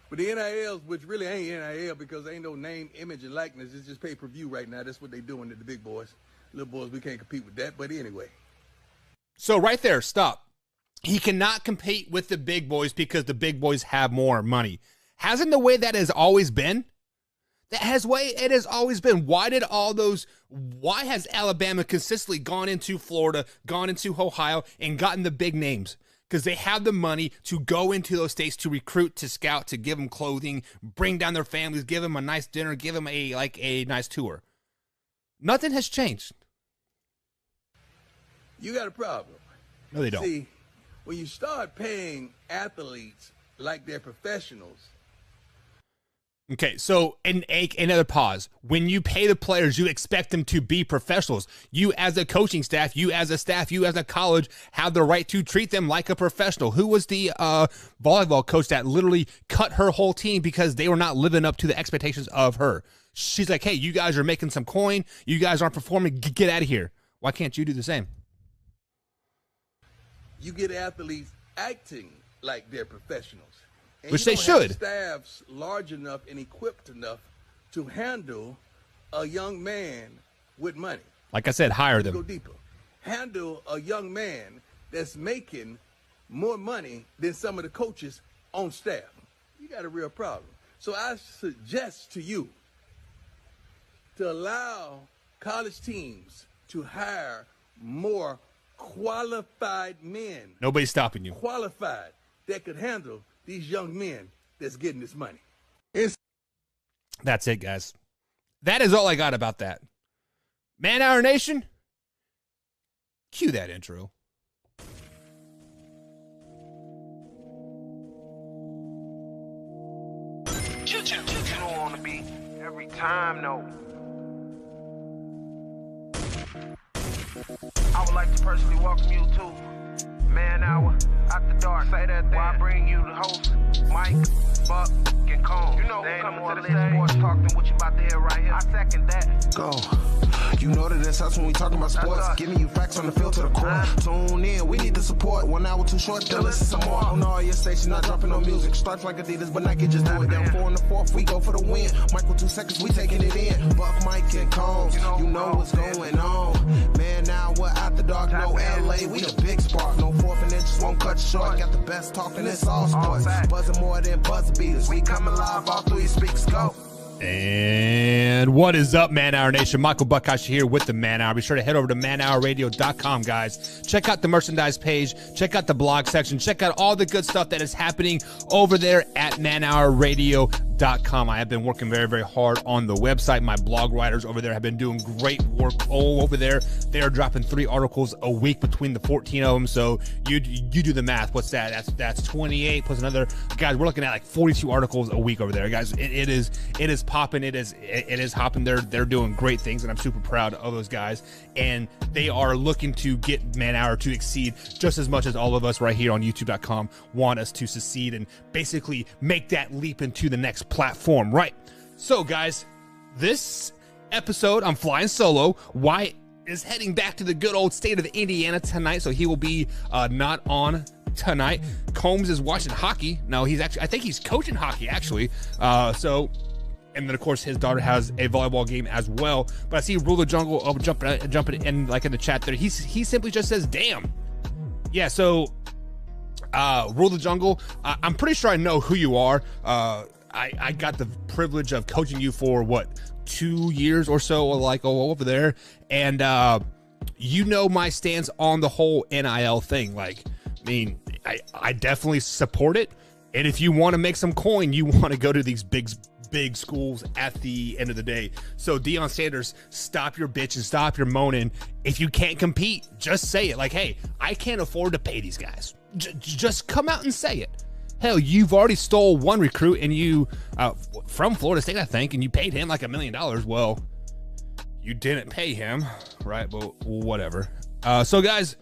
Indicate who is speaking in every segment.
Speaker 1: But the NILs, which really ain't NIL because there ain't no name, image, and likeness, it's just pay-per-view right now. That's what they doing to the big boys. Little boys, we can't compete with that. But anyway.
Speaker 2: So right there, stop. He cannot compete with the big boys because the big boys have more money. Hasn't the way that has always been? That has way it has always been. Why has Alabama consistently gone into Florida, gone into Ohio, and gotten the big names? Because they have the money to go into those states to recruit, to scout, to give them clothing, bring down their families, give them a nice dinner, give them a nice tour. Nothing has changed.
Speaker 1: You got a problem.
Speaker 2: No, they don't.
Speaker 1: See, when you start paying athletes like they're professionals.
Speaker 2: Okay, so another pause. When you pay the players, you expect them to be professionals. You as a coaching staff, you as a staff, you as a college have the right to treat them like a professional. Who was the volleyball coach that literally cut her whole team because they were not living up to the expectations of her? She's like, hey, you guys are making some coin. You guys aren't performing. Get out of here. Why can't you do the same?
Speaker 1: You get athletes acting like they're professionals. And
Speaker 2: which they should.
Speaker 1: Staffs large enough and equipped enough to handle a young man with money.
Speaker 2: Like I said, hire them.
Speaker 1: Go deeper. Handle a young man that's making more money than some of the coaches on staff. You got a real problem. So I suggest to you to allow college teams to hire more qualified men.
Speaker 2: Nobody's stopping you.
Speaker 1: Qualified that could handle these young men that's getting this money.
Speaker 2: That's it, guys. That is all I got about that. Man Hour Nation, cue that intro.
Speaker 3: You don't want to be every time, no. I would like to personally welcome you to Man Hour After Dark. Say that thing. Why I bring you the host, Mike, Buck, and Cone. You know who's coming to the stage. Sports talk than what you about to hear right here. I second that.
Speaker 4: Go. You know that it's us when we talking about sports. Giving you facts on the field to the core. Tune in, we need the support. 1 hour too short, then listen some more. On all your stations, not dropping no music. Starts like Adidas, but Nike just do it. Down 4 in the 4th, we go for the win. Michael 2 seconds, we taking it in. Buck, Mike, and Combs, you know what's going on. Man, now we're After Dark, no LA, we the big spark. No 4th and inches, won't cut short. Got the best talking, it's all sports. Buzzing more than buzzer beaters. We coming live, all 3 speakers go.
Speaker 2: And what is up, Man Hour Nation? Michael Buckhash here with the Man Hour. Be sure to head over to manhourradio.com, guys. Check out the merchandise page. Check out the blog section. Check out all the good stuff that is happening over there at manhourradio.com. I have been working very, very hard on the website. My blog writers over there have been doing great work all over there. They are dropping 3 articles a week between the 14 of them. So you do the math. What's that? That's 28 plus another. Guys, we're looking at like 42 articles a week over there, guys. It is popping. It is hopping. They're doing great things, and I'm super proud of those guys. And they are looking to get Man Hour to exceed just as much as all of us right here on YouTube.com want us to succeed and basically make that leap into the next platform, right? So, guys, this episode, I'm flying solo. Wyatt is heading back to the good old state of Indiana tonight, so he will be not on tonight. Combs is watching hockey. No, I think he's coaching hockey, actually. And then, of course, his daughter has a volleyball game as well. But I see Rule the Jungle jumping in like in the chat there. He simply just says, damn. Yeah, so Rule the Jungle, I'm pretty sure I know who you are. I got the privilege of coaching you for, 2 years or so, like over there. And you know my stance on the whole NIL thing. Like, I mean, I definitely support it. And if you want to make some coin, you want to go to these big schools at the end of the day. So Deion Sanders, stop your bitch and stop your moaning. If you can't compete, just say it. Like, hey, I can't afford to pay these guys. Just come out and say it. Hell, you've already stole one recruit and you from Florida State, I think, and you paid him like $1 million. Well, you didn't pay him, right? But whatever. So guys,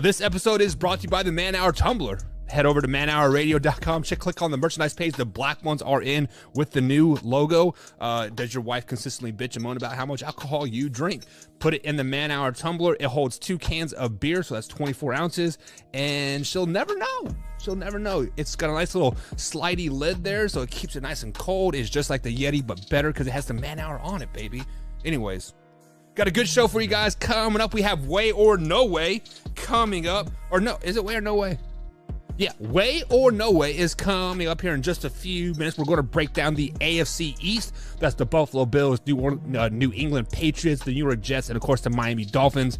Speaker 2: this episode is brought to you by the Man Hour Tumblr. head over to manhourradio.com. Click on the merchandise page. The black ones are in with the new logo. Does your wife consistently bitch and moan about how much alcohol you drink? Put it in the Man Hour tumbler. It holds 2 cans of beer, so that's 24 ounces, and she'll never know. She'll never know. It's got a nice little slidey lid there, so it keeps it nice and cold. It's just like the Yeti, but better because it has the Man Hour on it, baby. Anyways, got a good show for you guys coming up. We have Way or No Way coming up. Or no, is it Way or No Way? Yeah, Way or No Way is coming up here in just a few minutes. We're going to break down the AFC East. That's the Buffalo Bills, New England Patriots, the New York Jets, and of course the Miami Dolphins.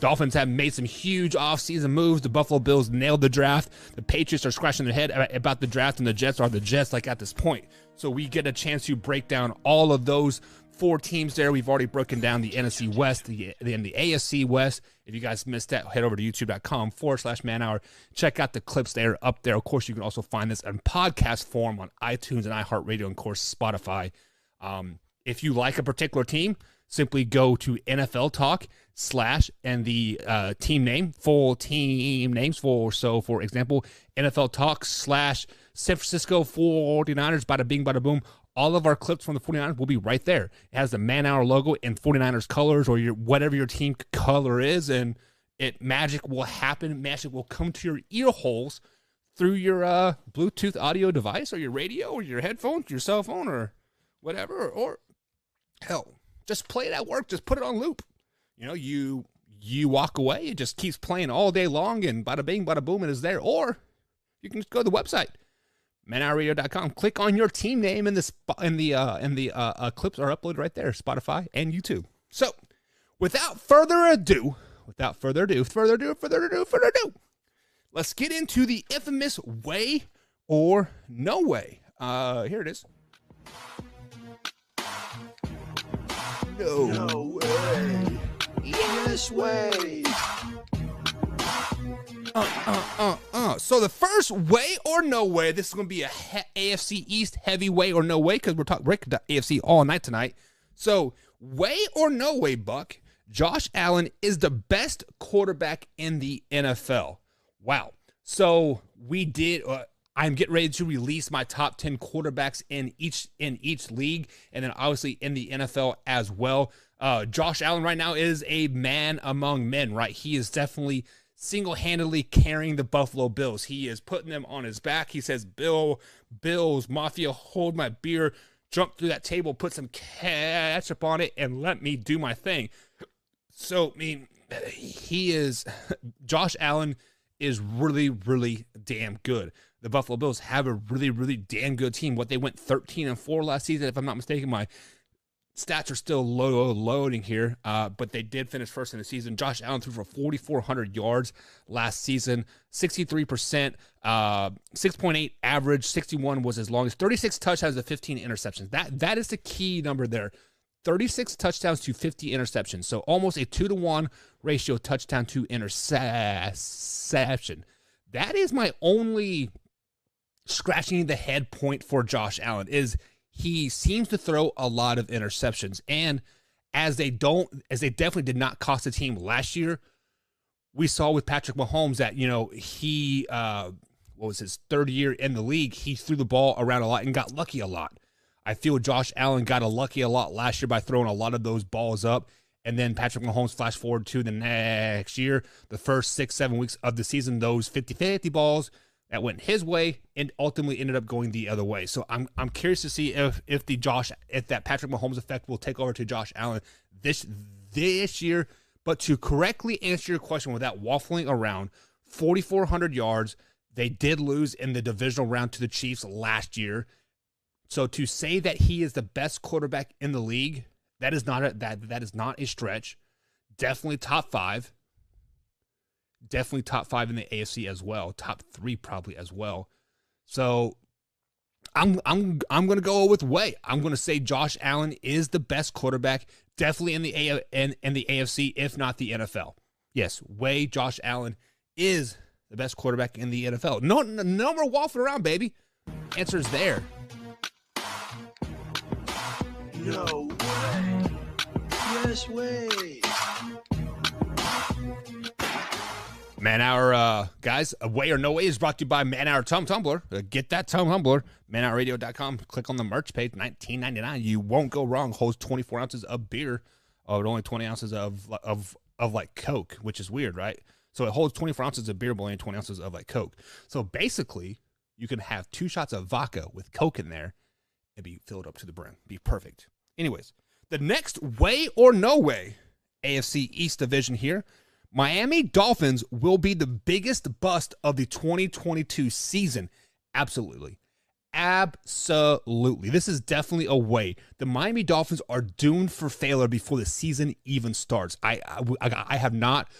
Speaker 2: Dolphins have made some huge offseason moves. The Buffalo Bills nailed the draft. The Patriots are scratching their head about the draft, and the Jets are the Jets like at this point. So we get a chance to break down all of those 4 teams there. We've already broken down the NFC West, the AFC West. If you guys missed that, head over to youtube.com/manhour. Check out the clips there up there. Of course, you can also find this in podcast form on iTunes and iHeartRadio and, of course, Spotify. If you like a particular team, simply go to NFL Talk / and the team name, full team names So, for example, NFL Talk / San Francisco 49ers, bada bing, bada boom. All of our clips from the 49ers will be right there. It has the Man Hour logo in 49ers colors or whatever your team color is, and magic will happen. Magic will come to your ear holes through your Bluetooth audio device or your radio or your headphones, your cell phone or whatever. Or hell, just play it at work. Just put it on loop. You know, you walk away, it just keeps playing all day long, and bada bing, bada boom, it is there. Or you can just go to the website, manhourradio.com. Click on your team name, and the clips are uploaded right there, Spotify and YouTube. So, without further ado, let's get into the infamous Way or No Way. Here it is. No way. Yes way. So the first Way or No Way, this is going to be a AFC East heavy Way or No Way, because we're talking breaking AFC all night tonight. So Way or No Way, Buck, Josh Allen is the best quarterback in the NFL. Wow. So we did. I'm getting ready to release my top 10 quarterbacks in each league, and then obviously in the NFL as well. Josh Allen right now is a man among men, right? He is definitely single-handedly carrying the Buffalo Bills. He is putting them on his back. He says, Bills, Mafia, hold my beer, jump through that table, put some ketchup on it, and let me do my thing. So, I mean, Josh Allen is really, really damn good. The Buffalo Bills have a really, really damn good team. What they went 13-4 last season, if I'm not mistaken. My stats are still loading here, but they did finish first in the season. Josh Allen threw for 4,400 yards last season, 63%, 6.8 average, 61 was his longest, 36 touchdowns to 15 interceptions. That is the key number there. 36 touchdowns to 50 interceptions, so almost a 2-to-1 ratio touchdown to interception. That is my only scratching the head point for Josh Allen, is he seems to throw a lot of interceptions, and as they definitely did not cost the team last year. We saw with Patrick Mahomes that, you know, he what was his 3rd year in the league, he threw the ball around a lot and got lucky a lot. I feel Josh Allen got lucky a lot last year by throwing a lot of those balls up, and then Patrick Mahomes flash forward to the next year, the first 6-7 weeks of the season, those 50-50 balls that went his way and ultimately ended up going the other way. So I'm curious to see if that Patrick Mahomes effect will take over to Josh Allen this year. But to correctly answer your question without waffling around, 4,400 yards. They did lose in the divisional round to the Chiefs last year. So to say that he is the best quarterback in the league, that is not a stretch. Definitely top 5. Definitely top 5 in the AFC as well. Top 3 probably as well. So I'm going to go with Way. I'm going to say Josh Allen is the best quarterback, definitely in the AFC, if not the NFL. Yes, Way, Josh Allen is the best quarterback in the NFL. No more waffling around, baby. Answer's there.
Speaker 5: No way. Yes way.
Speaker 2: Man Hour, guys, Way or No Way is brought to you by Man Hour Tumbler. Get that Tumbler, manhourradio.com. Click on the merch page, $19.99. You won't go wrong. Holds 24 ounces of beer, but only 20 ounces of like Coke, which is weird, right? So it holds 24 ounces of beer, but only 20 ounces of like Coke. So basically, you can have 2 shots of vodka with Coke in there and be filled up to the brim. Be perfect. Anyways, the next Way or No Way AFC East division here. Miami Dolphins will be the biggest bust of the 2022 season. Absolutely. Absolutely. This is definitely a way. The Miami Dolphins are doomed for failure before the season even starts. I have not,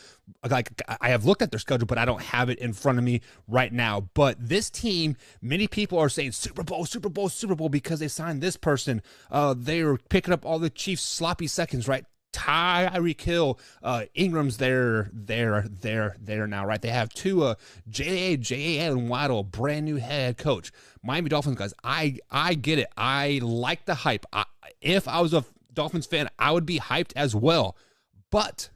Speaker 2: like, I have looked at their schedule, but I don't have it in front of me right now. But this team, many people are saying Super Bowl, Super Bowl, Super Bowl because they signed this person. They're picking up all the Chiefs' sloppy seconds, right? Tyreek Hill, Ingram's there now, right? They have Tua, J.A. Waddle, brand new head coach. Miami Dolphins, guys, I get it. I like the hype. If I was a Dolphins fan, I would be hyped as well. But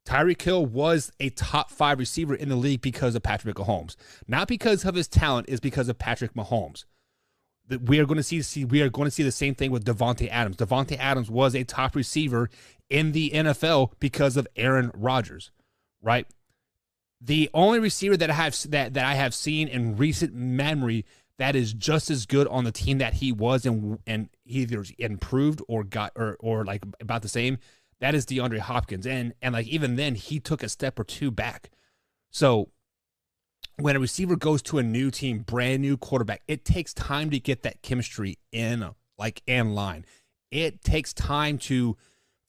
Speaker 2: Tyreek Hill was a top 5 receiver in the league because of Patrick Mahomes. Not because of his talent, it's because of Patrick Mahomes. We are going to see the same thing with Davante Adams. Davante Adams was a top receiver in the NFL because of Aaron Rodgers, right? The only receiver that I have seen in recent memory that is just as good on the team that he was and either improved or got or like about the same, that is DeAndre Hopkins. And like even then he took a step or two back. So when a receiver goes to a new team, brand new quarterback, it takes time to get that chemistry in line. It takes time to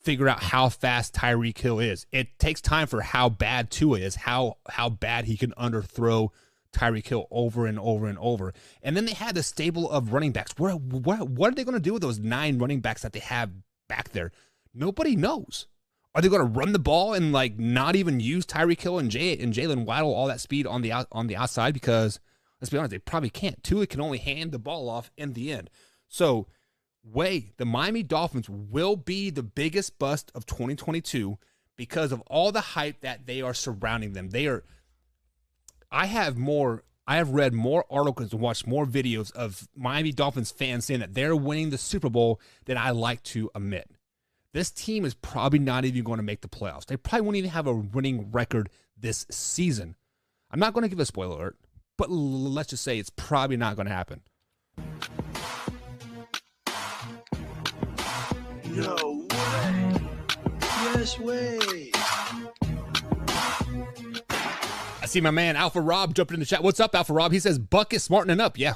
Speaker 2: figure out how fast Tyreek Hill is. It takes time for how bad Tua is, how bad he can underthrow Tyreek Hill over and over and over. And then they had the stable of running backs. What are they going to do with those 9 running backs that they have back there? Nobody knows. Are they going to run the ball and like not even use Tyreek Hill and Jalen Waddle all that speed on the outside? Because let's be honest, they probably can't. Tua can only hand the ball off in the end. So, the Miami Dolphins will be the biggest bust of 2022 because of all the hype that they are surrounding them. I have read more articles and watched more videos of Miami Dolphins fans saying that they're winning the Super Bowl than I like to admit. This team is probably not even going to make the playoffs. They probably won't even have a winning record this season. I'm not going to give a spoiler alert, but let's just say it's probably not going to happen.
Speaker 5: No way. Yes way.
Speaker 2: I see my man Alpha Rob jumping in the chat. What's up, Alpha Rob? He says, Buck is smartening up. Yeah,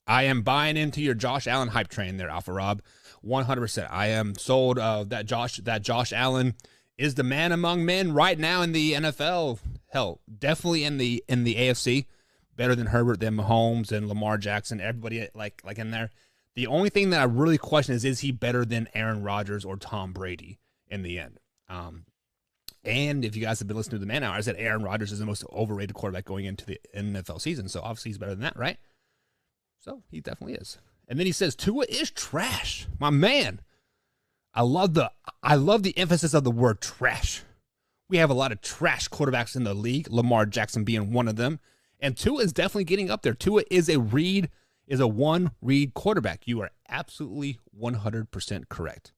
Speaker 2: I am buying into your Josh Allen hype train there, Alpha Rob. 100%. I am sold that Josh Allen is the man among men right now in the NFL. Hell, definitely in the AFC. Better than Herbert, than Mahomes and Lamar Jackson. Everybody like in there. The only thing that I really question is he better than Aaron Rodgers or Tom Brady in the end? And if you guys have been listening to the Man Hour, I said Aaron Rodgers is the most overrated quarterback going into the NFL season. So obviously he's better than that, right? So he definitely is. And then he says Tua is trash. My man. I love the emphasis of the word trash. We have a lot of trash quarterbacks in the league, Lamar Jackson being one of them. And Tua is definitely getting up there. Tua is a one-read quarterback. You are absolutely 100% correct.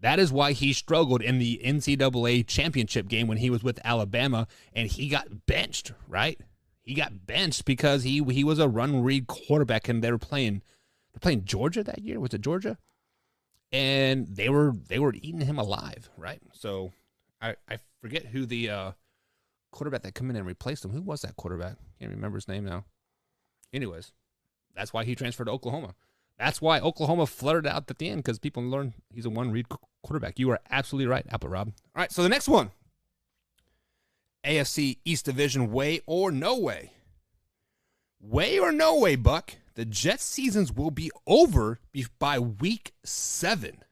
Speaker 2: That is why he struggled in the NCAA championship game when he was with Alabama, and he got benched, right? He got benched because he was a run-read quarterback, and they're playing Georgia that year. Was it Georgia? And they were eating him alive, right? So I forget who the quarterback that came in and replaced him. Who was that quarterback? Can't remember his name now. Anyways, that's why he transferred to Oklahoma. That's why Oklahoma fluttered out at the end, because people learned he's a one-read quarterback. You are absolutely right, Apple Rob. All right, so the next one. AFC East Division, way or no way? Way or no way, Buck? The Jets' seasons will be over by week 7.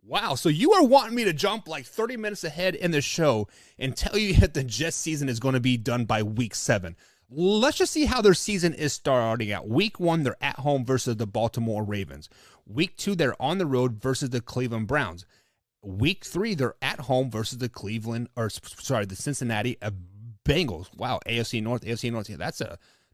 Speaker 2: Wow, so you are wanting me to jump like 30 minutes ahead in the show and tell you that the Jets' season is going to be done by week 7. Let's just see how their season is starting out. Week 1, they're at home versus the Baltimore Ravens. Week 2, they're on the road versus the Cleveland Browns. Week 3, they're at home versus the the Cincinnati Bengals. Wow, AFC North. Yeah,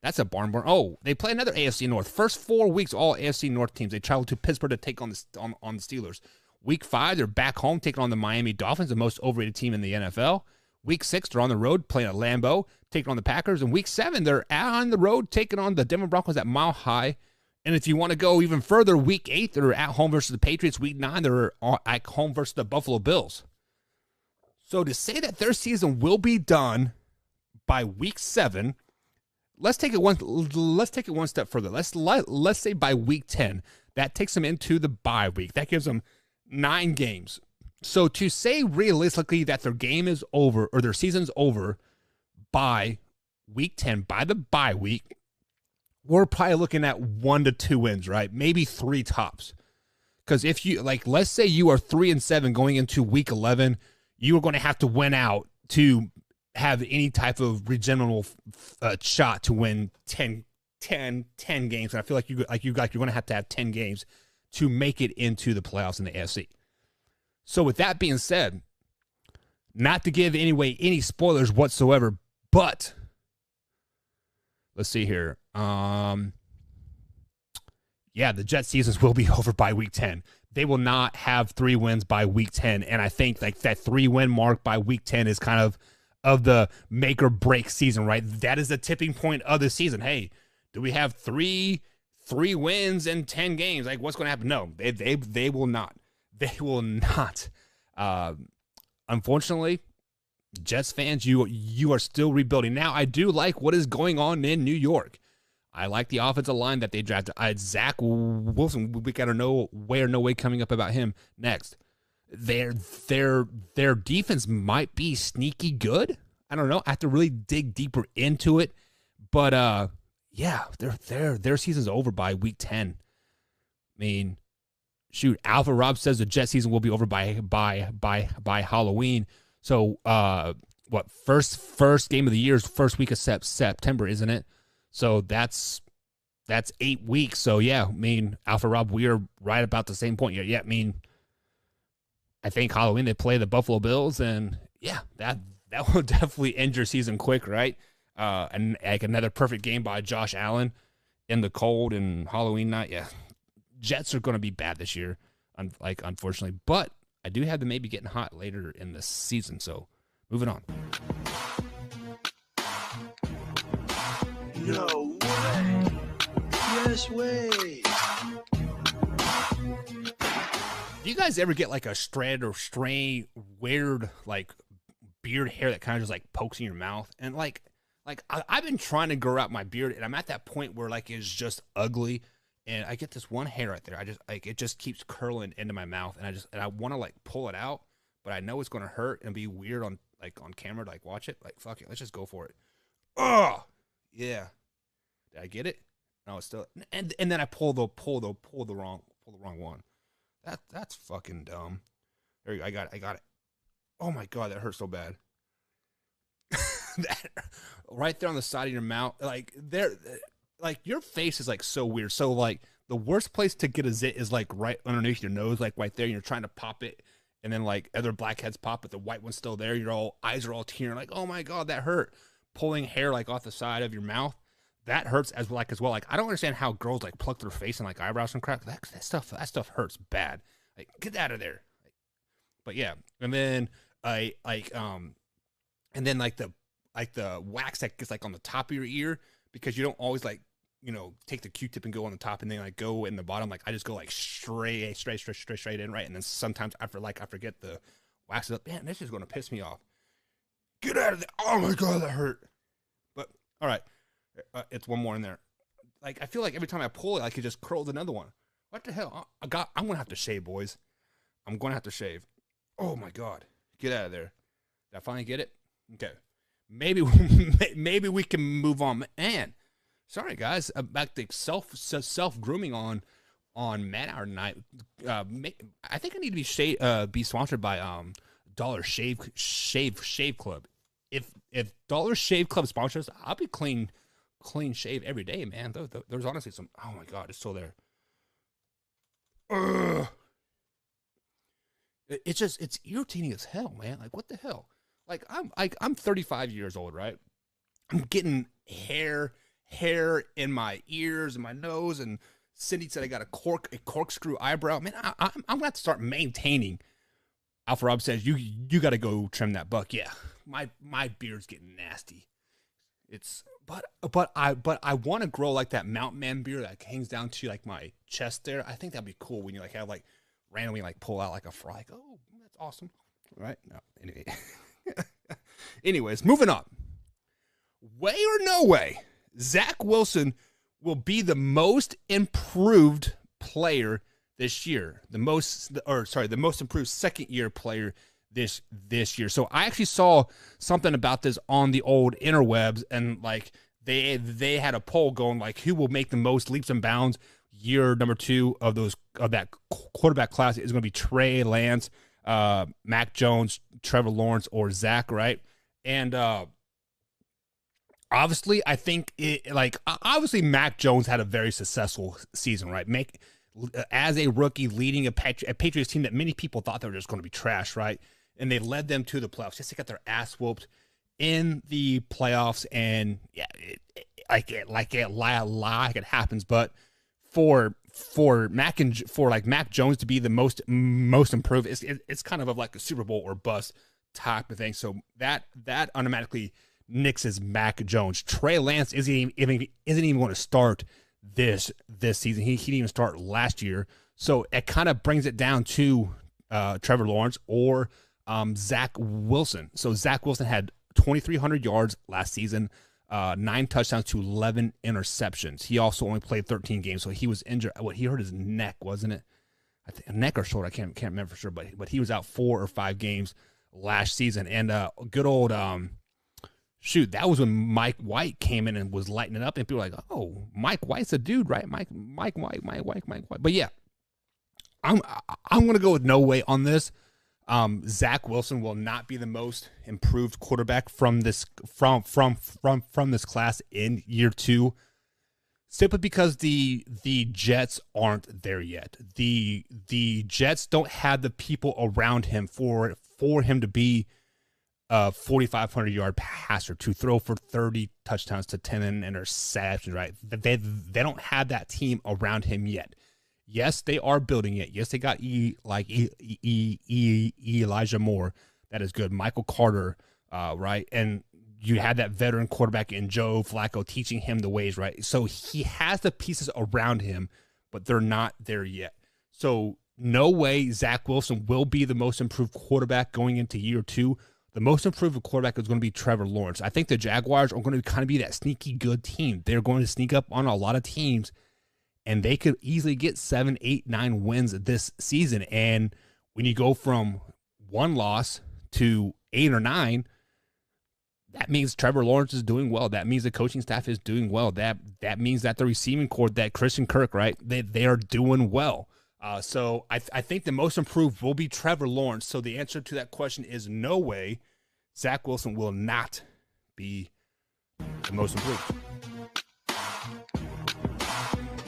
Speaker 2: that's a barn burn. Oh, they play another AFC North. First 4 weeks, all AFC North teams. They travel to Pittsburgh to take on the Steelers. Week 5, they're back home taking on the Miami Dolphins, the most overrated team in the NFL. Week 6, they're on the road playing at Lambeau, taking on the Packers. And Week 7, they're on the road taking on the Denver Broncos at Mile High. And if you want to go even further, Week 8, they're at home versus the Patriots. Week 9, they're at home versus the Buffalo Bills. So to say that their season will be done by Week 7, let's take it one step further. Let's say by Week 10, that takes them into the bye week. That gives them 9 games. So to say realistically that their game is over or their season's over by Week 10, by the bye week, we're probably looking at 1 to 2 wins, right? Maybe 3 tops. Because if you, let's say you are 3-7 going into Week 11, you are going to have to win out to have any type of reasonable shot to win 10 games. And I feel like you're going to have 10 games to make it into the playoffs in the AFC. So with that being said, not to give any spoilers whatsoever, but let's see here. The Jets seasons will be over by Week 10. They will not have 3 wins by Week 10. And I think that 3-win mark by Week 10 is kind of the make or break season, right? That is the tipping point of the season. Hey, do we have three wins in 10 games? What's going to happen? No, they will not. They will not. Unfortunately, Jets fans, you are still rebuilding. Now, I do like what is going on in New York. I like the offensive line that they drafted. Zach Wilson, we got to know way or no way coming up about him next. Their defense might be sneaky good. I don't know. I have to really dig deeper into it. But their season's over by Week 10. I mean, shoot, Alpha Rob says the Jet season will be over by Halloween. So first game of the year is first week of September, isn't it? So that's 8 weeks. So yeah, I mean, Alpha Rob, we are right about the same point. Yeah, I mean, I think Halloween they play the Buffalo Bills, and yeah, that will definitely end your season quick, right? And another perfect game by Josh Allen in the cold and Halloween night. Yeah, Jets are going to be bad this year, unfortunately. But I do have them maybe getting hot later in the season. So moving on.
Speaker 5: No way. Yes way.
Speaker 2: Do you guys ever get a strand or stray weird beard hair that kind of just pokes in your mouth? And I've been trying to grow out my beard, and I'm at that point where it's just ugly, and I get this one hair right there. I just it just keeps curling into my mouth, and I want to pull it out, but I know it's gonna hurt and be weird on camera to watch it. Fuck it, let's just go for it. Ugh. Yeah. Did I get it? No, it's still and then I pull the wrong one. That's fucking dumb. There you go. I got it. Oh my god, that hurts so bad. That right there on the side of your mouth, your face is so weird. So the worst place to get a zit is right underneath your nose, right there. And you're trying to pop it, and then other blackheads pop, but the white one's still there. Your eyes are all tearing, oh my god, that hurt. Pulling hair off the side of your mouth, that hurts as well. I don't understand how girls pluck their face and eyebrows and crap. That stuff hurts bad. Get out of there. But yeah, and then the wax that gets on the top of your ear, because you don't always take the Q-tip and go on the top and then go in the bottom. I just go straight in, right? And then sometimes after I forget the wax is up. Man, this is gonna piss me off. Get out of there. Oh my god, that hurt. But all right, it's one more in there. I feel every time I pull it, it just curls another one. What the hell? I'm gonna have to shave, boys. I'm gonna have to shave. Oh my god, get out of there. Did I finally get it? Okay, maybe we can move on. Man, sorry guys about the self grooming on Man Hour tonight. I think I need to be sponsored by Dollar Shave Club. If Dollar Shave Club sponsors, I'll be clean shave every day, man. There's honestly some. Oh my god, it's still there. Ugh. It's irritating as hell, man. Like, what the hell? Like, I'm 35 years old, right? I'm getting hair in my ears and my nose, and Cindy said I got a corkscrew eyebrow. Man, I'm gonna have to start maintaining. Alpha Rob says you got to go trim that buck. Yeah, my beard's getting nasty. But I want to grow like that mountain man beard that hangs down to like my chest there. I think that'd be cool when you like have like randomly like pull out like a fry. Like, oh, that's awesome, right? No, anyway. Anyways, moving on. Way or no way, Zach Wilson will be the most improved player this year. The most improved second-year player this year. So I actually saw something about this on the old interwebs, and like they had a poll going like, who will make the most leaps and bounds year number 2 of that quarterback class is going to be Trey Lance, Mac Jones, Trevor Lawrence, or Zach, right? And obviously, I think obviously Mac Jones had a very successful season, right? As a rookie leading a Patriots team that many people thought they were just going to be trash, right? And they led them to the playoffs. Just to get their ass whooped in the playoffs, and yeah, it happens. But for Mac Jones to be the most improved, it's kind of like a Super Bowl or bust type of thing. So that automatically nixes Mac Jones. Trey Lance isn't even going to start this season. He didn't even start last year. So it kind of brings it down to Trevor Lawrence or Zach Wilson. So Zach Wilson had 2,300 yards last season, 9 touchdowns to 11 interceptions. He also only played 13 games, so he was injured. He hurt his neck, wasn't it? I think neck or shoulder. I can't remember for sure, but he was out 4 or 5 games last season. And good old that was when Mike White came in and was lighting it up, and people were like, "Oh, Mike White's a dude, right? Mike White." But yeah, I'm gonna go with no way on this. Zach Wilson will not be the most improved quarterback from this class in year 2, simply because the Jets aren't there yet. The Jets don't have the people around him for him to be a 4,500-yard passer, to throw for 30 touchdowns to 10 interceptions, right? They don't have that team around him yet. Yes, they are building it. Yes, they got Elijah Moore. That is good. Michael Carter, right? And you had that veteran quarterback in Joe Flacco teaching him the ways, right? So he has the pieces around him, but they're not there yet. So no way Zach Wilson will be the most improved quarterback going into year 2. The most improved quarterback is going to be Trevor Lawrence. I think the Jaguars are going to kind of be that sneaky good team. They're going to sneak up on a lot of teams, and they could easily get 7, 8, 9 wins this season. And when you go from 1 loss to 8 or 9, that means Trevor Lawrence is doing well. That means the coaching staff is doing well. That means that the receiving corps, that Christian Kirk, right, they are doing well. So I think the most improved will be Trevor Lawrence. So the answer to that question is no way. Zach Wilson will not be the most improved.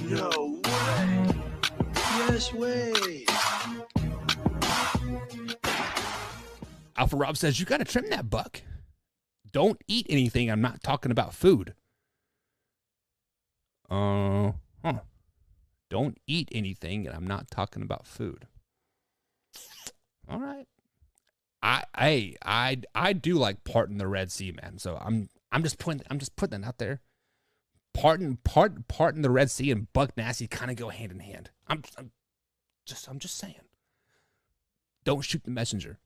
Speaker 5: No way. Yes way.
Speaker 2: Alpha Rob says, you got to trim that buck. Don't eat anything. I'm not talking about food. Don't eat anything, and I'm not talking about food. All right. I do like parting the Red Sea, man. So I'm just putting that out there. Parting the Red Sea and Buck Nasty kind of go hand in hand. I'm just saying. Don't shoot the messenger.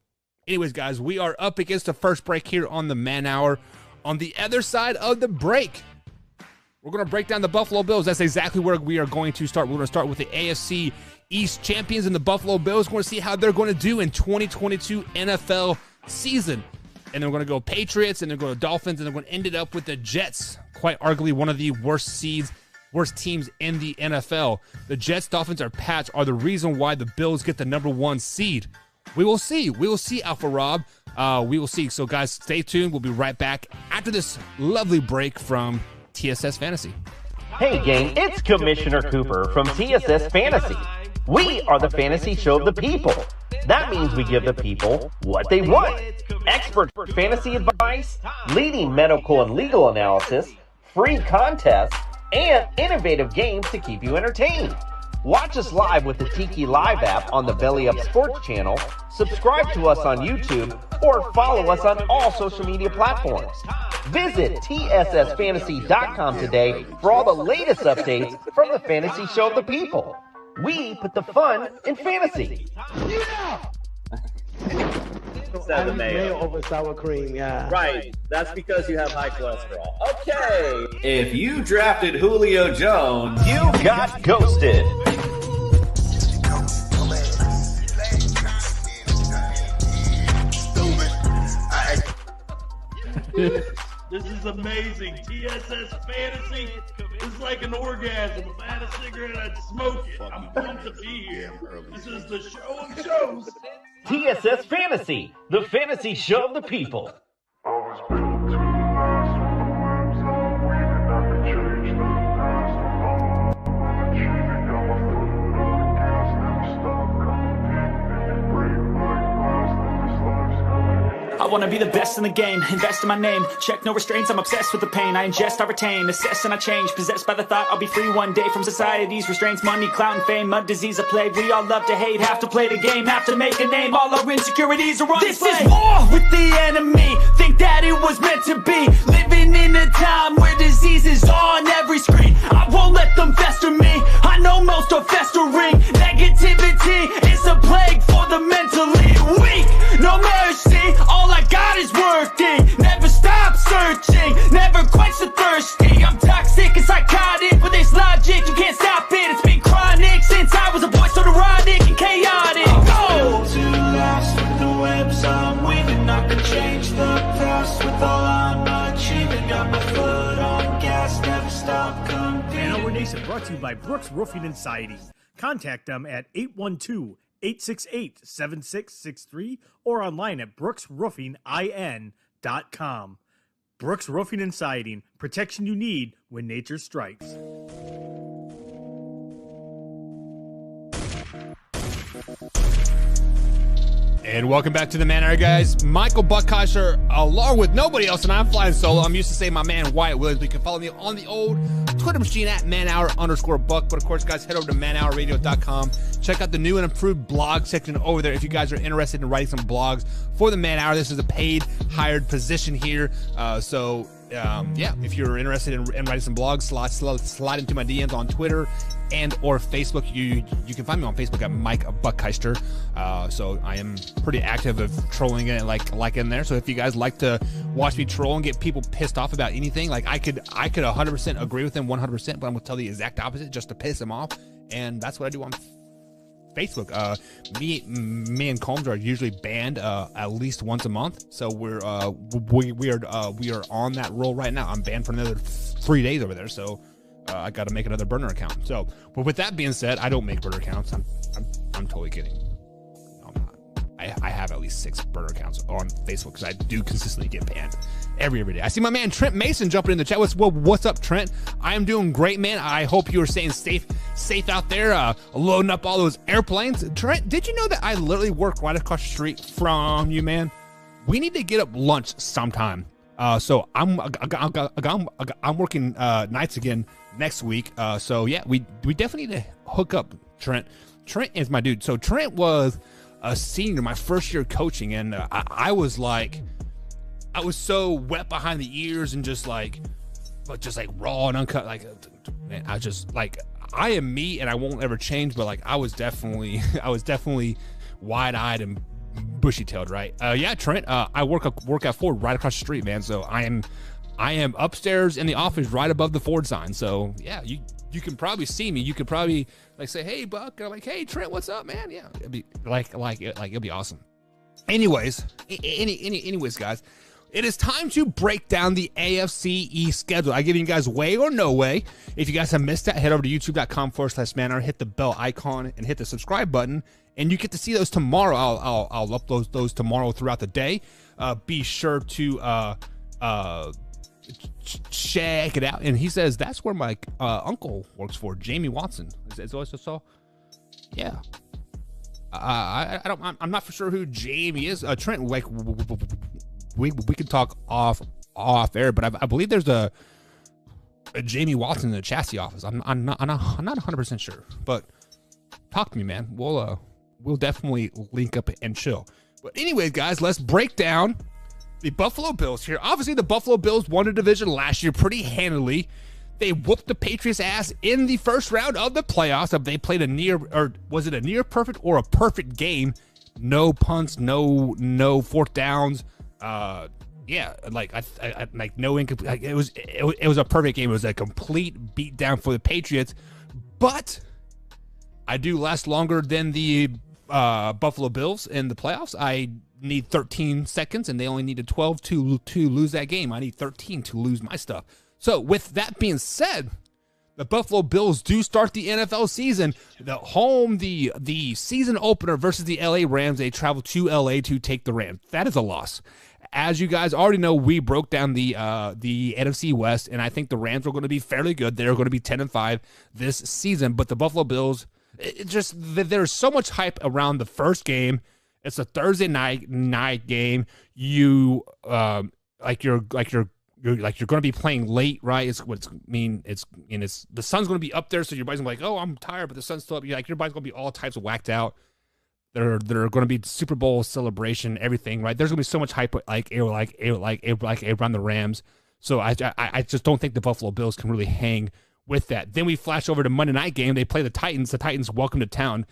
Speaker 2: Anyways, guys, we are up against the first break here on the Man Hour. On the other side of the break, we're going to break down the Buffalo Bills. That's exactly where we are going to start. We're going to start with the AFC East champions and the Buffalo Bills. We're going to see how they're going to do in 2022 NFL season. And then we're going to go Patriots, and they're going to Dolphins, and they're going to end it up with the Jets. Quite arguably one of the worst teams in the NFL. The Jets, Dolphins, or Pats are the reason why the Bills get the number 1 seed. We will see. We will see, Alpha Rob. We will see. So, guys, stay tuned. We'll be right back after this lovely break from TSS Fantasy.
Speaker 6: Hey, gang, it's Commissioner Cooper from TSS Fantasy. We are the fantasy show of the people. That means we give the people what they want. Expert fantasy advice, leading medical and legal analysis, free contests, and innovative games to keep you entertained. Watch us live with the Tiki Live app on the Belly Up Sports channel, subscribe to us on YouTube, or follow us on all social media platforms. Visit TSSFantasy.com today for all the latest updates from the Fantasy Show of the People. We put the fun in fantasy.
Speaker 7: Seven mayo
Speaker 5: over sour cream, yeah.
Speaker 7: Right. That's because you have high cholesterol. Okay. If you drafted Julio Jones,
Speaker 6: You got ghosted.
Speaker 8: This is amazing. TSS Fantasy is like an orgasm. If I had a cigarette, I'd smoke it. I'm pumped to be here. This is the show of shows.
Speaker 6: TSS Fantasy, the fantasy show of the people.
Speaker 9: I wanna be the best in the game, invest in my name, check no restraints, I'm obsessed with the pain, I ingest, I retain, assess and I change, possessed by the thought I'll be free one day from society's restraints, money, clout and fame, mud, disease, a plague, we all love to hate, have to play the game, have to make a name, all our insecurities are on This display. is war with the enemy, think that it was meant to be, living in a time where disease is on every screen, I won't let them fester me, I know most are festering, negativity is a plague for the mentally weak, no mercy, all I got is working, never stop searching, never quench the thirsty, I'm toxic and psychotic, with this logic, you can't stop it, it's been chronic, since I was a boy, so neurotic and chaotic, go!
Speaker 10: To last with the webs I'm weaving, I can change the past with all I'm achieving, got my foot on gas, never stop competing.
Speaker 11: Man Hour Nation brought to you by Brooks Roofing and Siding. Contact them at 812-868-7663 or online at brooksroofingin.com. Brooks Roofing and Siding, protection you need when nature strikes.
Speaker 2: And welcome back to the Man Hour, guys. Michael Buckheischer, along with nobody else, and I'm flying solo. I'm used to saying my man Wyatt Williams. You can follow me on the old Twitter machine at manhour_buck. But of course, guys, head over to manhourradio.com. Check out the new and improved blog section over there if you guys are interested in writing some blogs for the Man Hour. This is a paid, hired position here. Yeah, if you're interested in writing some blogs, slide into my DMs on Twitter and or Facebook. You can find me on Facebook at Mike Buckeister. So I am pretty active of trolling it like in there. So if you guys like to watch me troll and get people pissed off about anything, like I could 100% agree with them 100%, but I'm gonna tell the exact opposite just to piss them off, and that's what I do on Facebook. Me and Combs are usually banned at least once a month, so we are on that roll right now. I'm banned for another 3 days over there, so I got to make another burner account. So, but with that being said, I don't make burner accounts. I'm totally kidding. No, I'm not. I have at least 6 burner accounts on Facebook because I do consistently get banned every day. I see my man Trent Mason jumping in the chat. What's up, Trent? I am doing great, man. I hope you are staying safe out there, loading up all those airplanes. Trent, did you know that I literally work right across the street from you, man? We need to get up lunch sometime. So I'm working nights again next week. So yeah, we definitely need to hook up, Trent. Trent is my dude. So Trent was a senior my first year coaching, and I was so wet behind the ears and just like raw and uncut. Like, man, I am me, and I won't ever change. But like, I was definitely wide-eyed and bushy-tailed, right? Yeah, Trent. I work at Ford right across the street, man. So I am upstairs in the office right above the Ford sign. So yeah, you can probably see me. You could probably like say, "Hey, Buck," and I'm like, "Hey, Trent, what's up, man?" Yeah, it'd be it'll be awesome. Anyways, guys. It is time to break down the AFC East schedule. I give you guys way or no way. If you guys have missed that, head over to youtube.com/manhour, hit the bell icon and hit the subscribe button, and you get to see those tomorrow. I'll upload those tomorrow throughout the day. Be sure to check it out. And he says that's where my uncle works for, Jamie Watson. Is that so? Yeah. I'm not for sure who Jamie is. Trent, like we could talk off air, but I believe there's a Jamie Watson in the chassis office. I'm not 100% sure, but talk to me, man. We'll definitely link up and chill. But anyways, guys, let's break down the Buffalo Bills here. Obviously, the Buffalo Bills won the division last year pretty handily. They whooped the Patriots' ass in the first round of the playoffs. They played was it a near perfect or a perfect game? No punts, no fourth downs. Yeah, like like no incomplete. Like it was a perfect game. It was a complete beatdown for the Patriots. But I do last longer than the Buffalo Bills in the playoffs. I need 13 seconds, and they only needed 12 to lose that game. I need 13 to lose my stuff. So with that being said, the Buffalo Bills do start the NFL season. The season opener versus the LA Rams. They travel to LA to take the Rams. That is a loss. As you guys already know, we broke down the NFC West, and I think the Rams are going to be fairly good. They're going to be 10-5 this season. But the Buffalo Bills, there's so much hype around the first game. It's a Thursday night game. You're going to be playing late, right? It's the sun's going to be up there, so your body's going to be like, oh, I'm tired, but the sun's still up. Your body's going to be all types of whacked out. They're going to be Super Bowl celebration, everything, right? There's going to be so much hype, like around the Rams. So I just don't think the Buffalo Bills can really hang with that. Then we flash over to Monday night game. They play the Titans. The Titans welcome to town.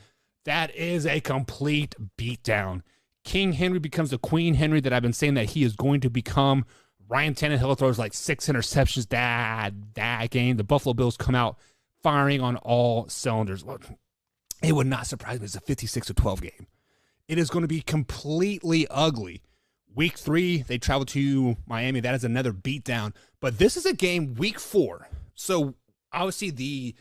Speaker 2: That is a complete beatdown. King Henry becomes the Queen Henry that I've been saying that he is going to become. Ryan Tannehill throws like 6 interceptions that game. The Buffalo Bills come out firing on all cylinders. It would not surprise me. It's a 56-12 game. It is going to be completely ugly. Week 3, they travel to Miami. That is another beatdown. But this is a game week 4. So obviously the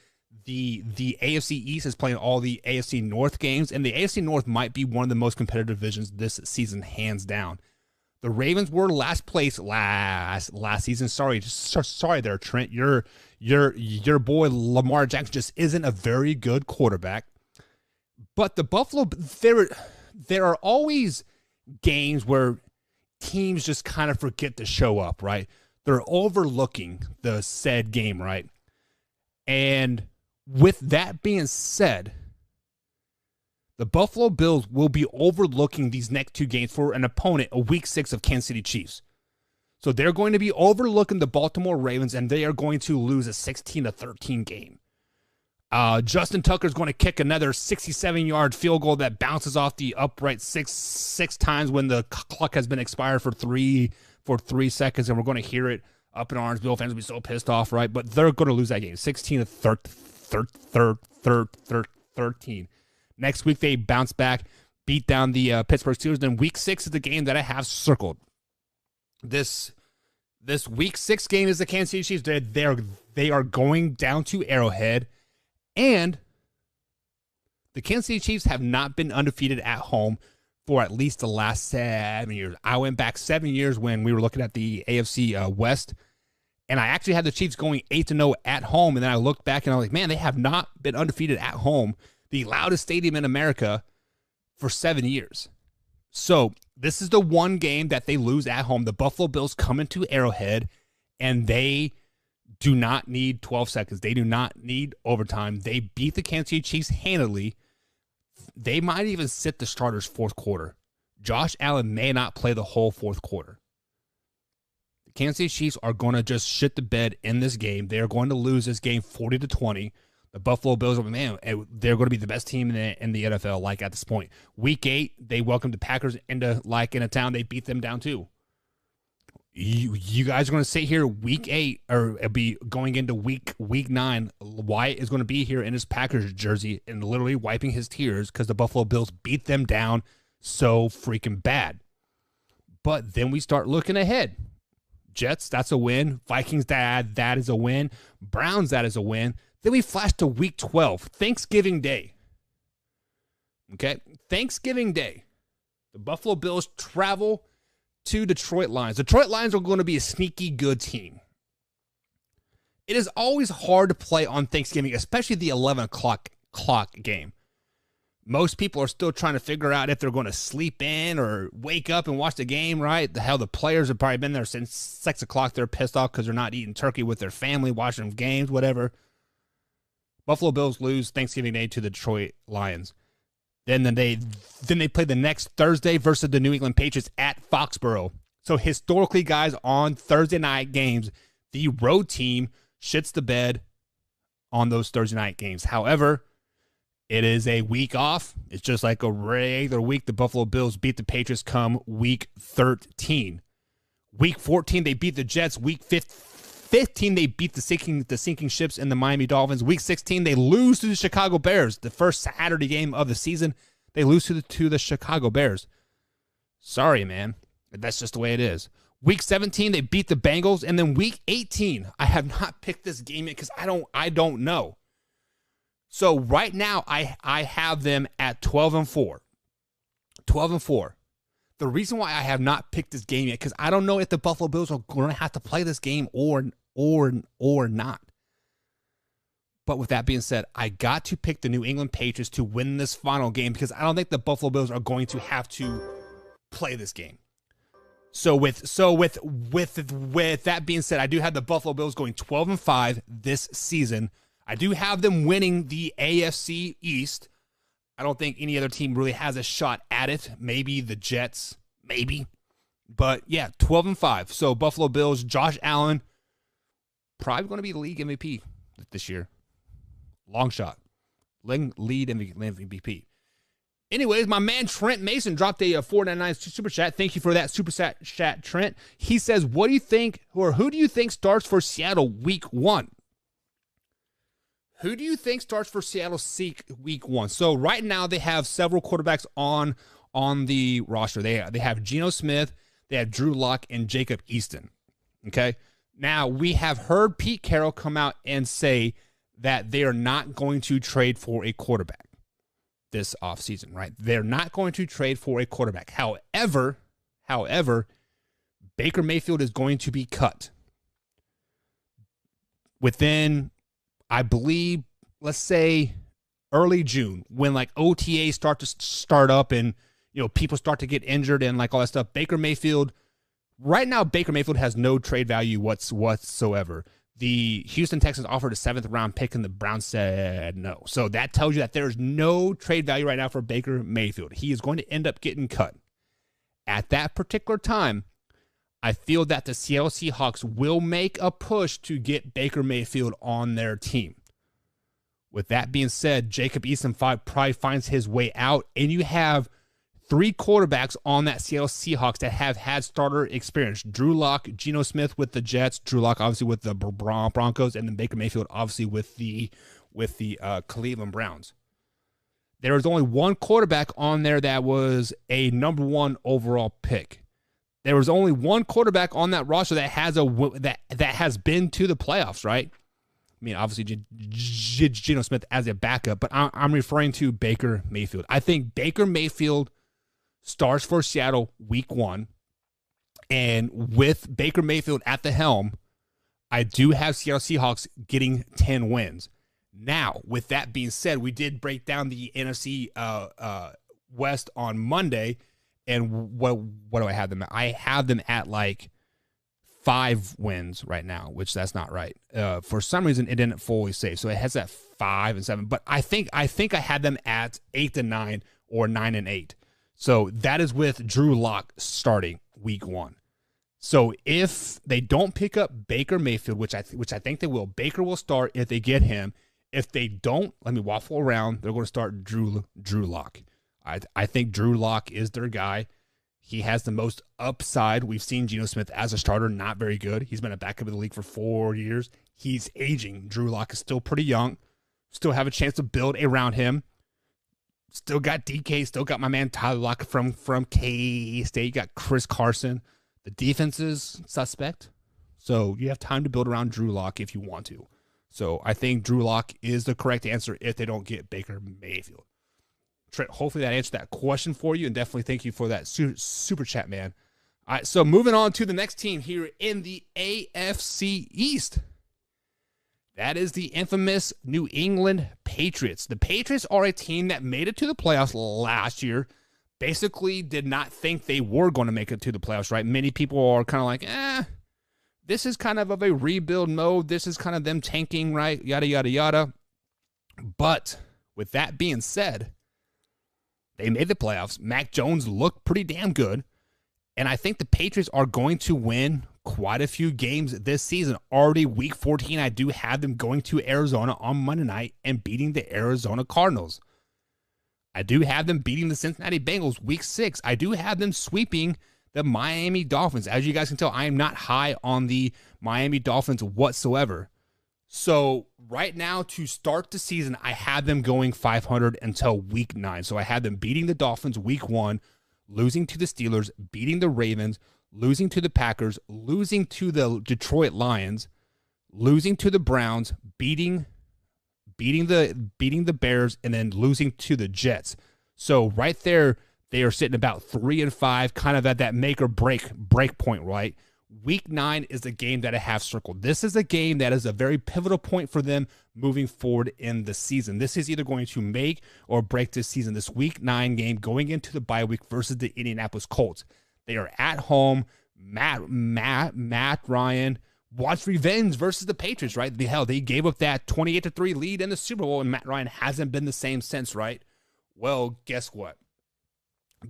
Speaker 2: AFC East is playing all the AFC North games, and the AFC North might be one of the most competitive divisions this season, hands down. The Ravens were last place last season. Sorry there, Trent. Your boy Lamar Jackson just isn't a very good quarterback. But the Buffalo, there are always games where teams just kind of forget to show up, right? They're overlooking the said game, right? And with that being said, the Buffalo Bills will be overlooking these next 2 games for an opponent, a week 6 of Kansas City Chiefs. So they're going to be overlooking the Baltimore Ravens, and they are going to lose a 16-13 game. Justin Tucker is going to kick another 67-yard field goal that bounces off the upright six times when the clock has been expired for 3 seconds, and we're going to hear it up in arms. Bill fans will be so pissed off, right? But they're going to lose that game, 16-13. Next week, they bounce back, beat down the Pittsburgh Steelers. Then week 6 is the game that I have circled. This week 6 game is the Kansas City Chiefs. They are going down to Arrowhead, and the Kansas City Chiefs have not been undefeated at home for at least the last 7 years. I went back 7 years when we were looking at the AFC West, and I actually had the Chiefs going 8-0 at home, and then I looked back and I was like, man, they have not been undefeated at home. The loudest stadium in America for 7 years. So this is the one game that they lose at home. The Buffalo Bills come into Arrowhead, and they do not need 12 seconds. They do not need overtime. They beat the Kansas City Chiefs handily. They might even sit the starters fourth quarter. Josh Allen may not play the whole fourth quarter. The Kansas City Chiefs are going to just shit the bed in this game. They are going to lose this game 40-20. The Buffalo Bills, man, they're going to be the best team in the NFL, like at this point. Week 8, they welcomed the Packers into town. They beat them down too. You guys are going to sit here week 8, or be going into week 9. Wyatt is going to be here in his Packers jersey and literally wiping his tears because the Buffalo Bills beat them down so freaking bad. But then we start looking ahead. Jets, that's a win. Vikings, that is a win. Browns, that is a win. Then we flash to week 12, Thanksgiving Day. Okay, Thanksgiving Day. The Buffalo Bills travel to Detroit Lions. Detroit Lions are going to be a sneaky good team. It is always hard to play on Thanksgiving, especially the 11 o'clock game. Most people are still trying to figure out if they're going to sleep in or wake up and watch the game, right? The hell, the players have probably been there since 6 o'clock. They're pissed off because they're not eating turkey with their family, watching games, whatever. Buffalo Bills lose Thanksgiving Day to the Detroit Lions. Then they play the next Thursday versus the New England Patriots at Foxborough. So historically, guys, on Thursday night games, the road team shits the bed on those Thursday night games. However, it is a week off. It's just like a regular week. The Buffalo Bills beat the Patriots come week 13. Week 14, they beat the Jets. Week 15, they beat the sinking ships in the Miami Dolphins. Week 16, they lose to the Chicago Bears. The first Saturday game of the season, they lose to the Chicago Bears. Sorry, man. That's just the way it is. Week 17, they beat the Bengals. And then week 18, I have not picked this game yet because I don't know. So right now, I have them at 12-4. 12-4. The reason why I have not picked this game yet, because I don't know if the Buffalo Bills are going to have to play this game or not. But with that being said, I got to pick the New England Patriots to win this final game because I don't think the Buffalo Bills are going to have to play this game. So with that being said, I do have the Buffalo Bills going 12-5 this season. I do have them winning the AFC East. I don't think any other team really has a shot at it. Maybe the Jets, maybe. But yeah, 12-5. So Buffalo Bills, Josh Allen, probably going to be the league MVP this year. Long shot. Lead MVP. Anyways, my man Trent Mason dropped a $4.99 super chat. Thank you for that super chat, Trent. He says, "What do you think, or who do you think starts for Seattle week 1?" Who do you think starts for Seattle week 1? So right now they have several quarterbacks on the roster. They have Geno Smith, they have Drew Lock, and Jacob Easton. Okay. Now we have heard Pete Carroll come out and say that they are not going to trade for a quarterback this offseason, right? They're not going to trade for a quarterback. However, Baker Mayfield is going to be cut within, I believe, let's say early June, when like OTAs start up and, you know, people start to get injured and like all that stuff. Baker Mayfield has no trade value whatsoever. The Houston Texans offered a 7th round pick and the Browns said no. So that tells you that there's no trade value right now for Baker Mayfield. He is going to end up getting cut. At that particular time, I feel that the Seattle Seahawks will make a push to get Baker Mayfield on their team. With that being said, Jacob Eason probably finds his way out, and you have 3 quarterbacks on that Seattle Seahawks that have had starter experience. Drew Lock, Geno Smith with the Jets, Drew Lock obviously with the Broncos, and then Baker Mayfield obviously with the Cleveland Browns. There was only one quarterback on there that was a number 1 overall pick. There was only one quarterback on that roster that has that has been to the playoffs, right? I mean, obviously Geno Smith as a backup, but I'm referring to Baker Mayfield. I think Baker Mayfield starts for Seattle week 1, and with Baker Mayfield at the helm, I do have Seattle Seahawks getting 10 wins. Now, with that being said, we did break down the NFC West on Monday. And what do I have them at? I have them at like 5 wins right now, which that's not right. For some reason, it didn't fully save. So it has that 5 and 7. But I think I had them at 8-9 or 9-8. So that is with Drew Lock starting week 1. So if they don't pick up Baker Mayfield, which I think they will, Baker will start if they get him. If they don't, let me waffle around. They're going to start Drew Lock. I think Drew Lock is their guy. He has the most upside. We've seen Geno Smith as a starter, not very good. He's been a backup in the league for 4 years. He's aging. Drew Lock is still pretty young. Still have a chance to build around him. Still got DK. Still got my man Tyler Lockett from K-State. You got Chris Carson. The defense is suspect. So you have time to build around Drew Lock if you want to. So I think Drew Lock is the correct answer if they don't get Baker Mayfield. Trent, hopefully that answered that question for you, and definitely thank you for that super chat, man. All right, so moving on to the next team here in the AFC East. That is the infamous New England Patriots. The Patriots are a team that made it to the playoffs last year. Basically did not think they were going to make it to the playoffs, right? Many people are kind of like, this is kind of a rebuild mode. This is kind of them tanking, right? Yada, yada, yada. But with that being said, they made the playoffs. Mac Jones looked pretty damn good. And I think the Patriots are going to win quite a few games this season. Already week 14, I do have them going to Arizona on Monday night and beating the Arizona Cardinals. I do have them beating the Cincinnati Bengals week 6. I do have them sweeping the Miami Dolphins. As you guys can tell, I am not high on the Miami Dolphins whatsoever. So right now, to start the season, I have them going 500 until week 9. So I have them beating the Dolphins week 1, losing to the Steelers, beating the Ravens, losing to the Packers, losing to the Detroit Lions, losing to the Browns, beating the Bears, and then losing to the Jets. So right there, they are sitting about 3-5, kind of at that make or break point, right? Week 9 is the game that I have circled. This is a game that is a very pivotal point for them moving forward in the season. This is either going to make or break this season. This week 9 game going into the bye week versus the Indianapolis Colts. They are at home. Matt Ryan wants revenge versus the Patriots, right? They gave up that 28-3 lead in the Super Bowl, and Matt Ryan hasn't been the same since, right? Well, guess what?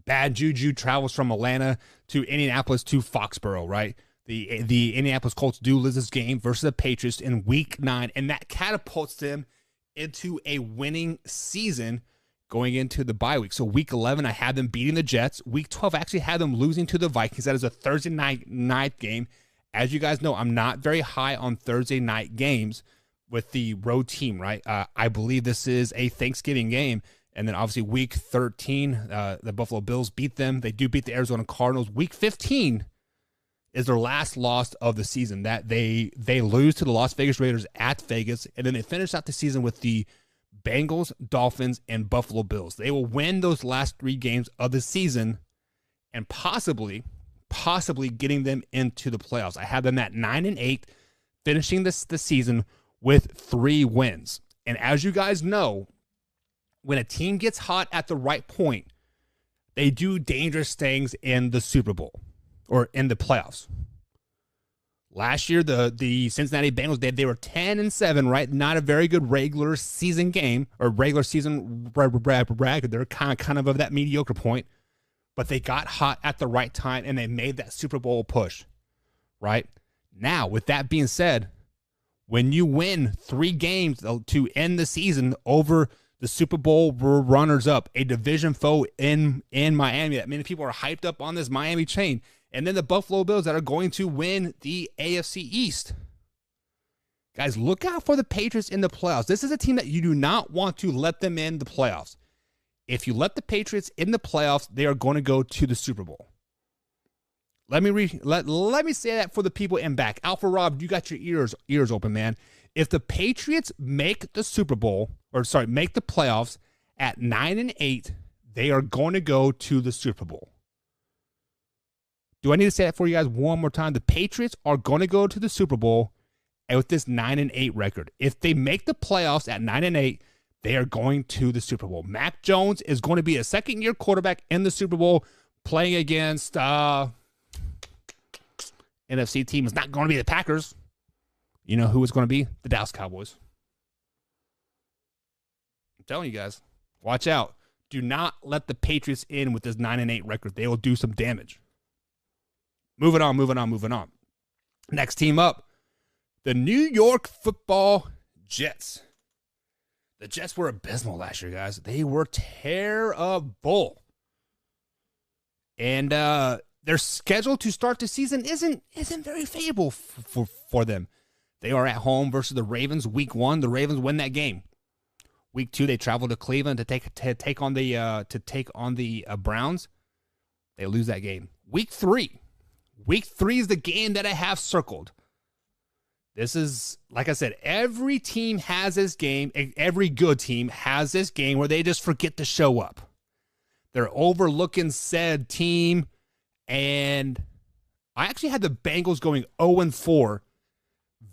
Speaker 2: Bad juju travels from Atlanta to Indianapolis to Foxborough, right? The Indianapolis Colts do lose this game versus the Patriots in week 9, and that catapults them into a winning season going into the bye week. So week 11, I had them beating the Jets. Week 12, I actually had them losing to the Vikings. That is a Thursday night game. As you guys know, I'm not very high on Thursday night games with the road team, right? I believe this is a Thanksgiving game. And then obviously week 13, the Buffalo Bills beat them. They do beat the Arizona Cardinals. Week 15 is their last loss of the season. That they lose to the Las Vegas Raiders at Vegas, and then they finish out the season with the Bengals, Dolphins, and Buffalo Bills. They will win those last 3 games of the season and possibly getting them into the playoffs. I have them at 9-8, finishing the season with 3 wins. And as you guys know, when a team gets hot at the right point, they do dangerous things in the Super Bowl or in the playoffs. Last year, the Cincinnati Bengals, they were 10-7, right? Not a very good regular season game or regular season record. They're kind of that mediocre point, but they got hot at the right time and they made that Super Bowl push, right? Now, with that being said, when you win 3 games to end the season over the Super Bowl runners-up, a division foe in Miami, that many people are hyped up on this Miami chain, and then the Buffalo Bills that are going to win the AFC East. Guys, look out for the Patriots in the playoffs. This is a team that you do not want to let them in the playoffs. If you let the Patriots in the playoffs, they are going to go to the Super Bowl. Let me say that for the people in back. Alpha Rob, you got your ears open, man. If the Patriots make the make the playoffs at 9-8, they are going to go to the Super Bowl. Do I need to say that for you guys one more time? The Patriots are going to go to the Super Bowl with this 9-8 record. If they make the playoffs at 9-8, they are going to the Super Bowl. Mac Jones is going to be a second-year quarterback in the Super Bowl playing against NFC team. It's not going to be the Packers. You know who it's going to be? The Dallas Cowboys. I'm telling you guys, watch out. Do not let the Patriots in with this 9-8 record. They will do some damage. Moving on. Next team up, the New York Football Jets. The Jets were abysmal last year, guys. They were terrible. And their schedule to start the season isn't very favorable for them. They are at home versus the Ravens week 1. The Ravens win that game. Week 2, they travel to Cleveland to take on the Browns. They lose that game. Week 3 is the game that I have circled. This is, like I said, every team has this game. Every good team has this game where they just forget to show up. They're overlooking said team, and I actually had the Bengals going 0-4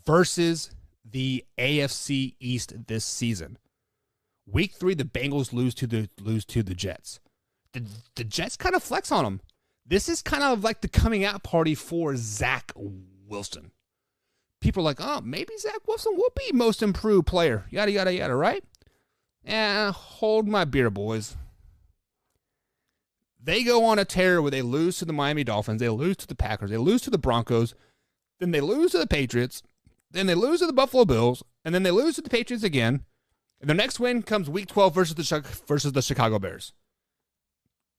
Speaker 2: versus the AFC East this season. Week 3, the Bengals lose to the Jets. The Jets kind of flex on them. This is kind of like the coming out party for Zach Wilson. People are like, oh, maybe Zach Wilson will be most improved player. Yada, yada, yada, right? Hold my beer, boys. They go on a tear where they lose to the Miami Dolphins. They lose to the Packers. They lose to the Broncos. Then they lose to the Patriots. Then they lose to the Buffalo Bills. And then they lose to the Patriots again. And their next win comes Week 12 versus the Chicago Bears.